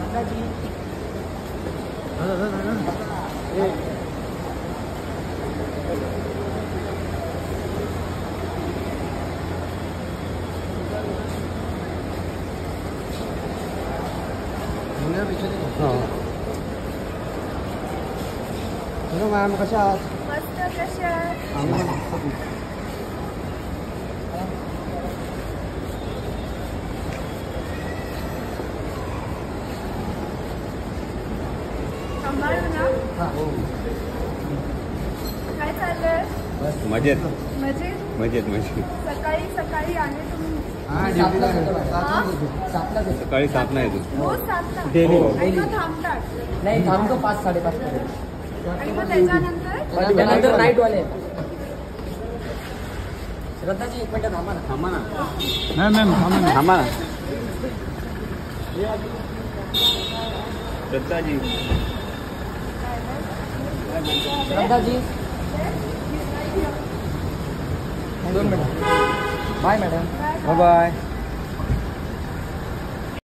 Hello ma'am, कशा आहात? मस्त. कशा आहात? सांभाळू ना. काय चाललंय? मजेत मजेत. मजेत मजेत. सकाळी सकाळी आले तुम्ही. सकाळी 7 ला येतो. रोज 7ला. आणि मग थांबतात. नाही, थांबतो 5-5:30 पर्यंत. आणि मग त्याच्यानंतर त्यानंतर नाईट वाले. श्रद्धाजी एक मिनिट थांबा ना. थांबा ना. नाही मॅम, थांबा ना. Dattaji. Shraddhaji 2 minute. Bye madam. Bye bye.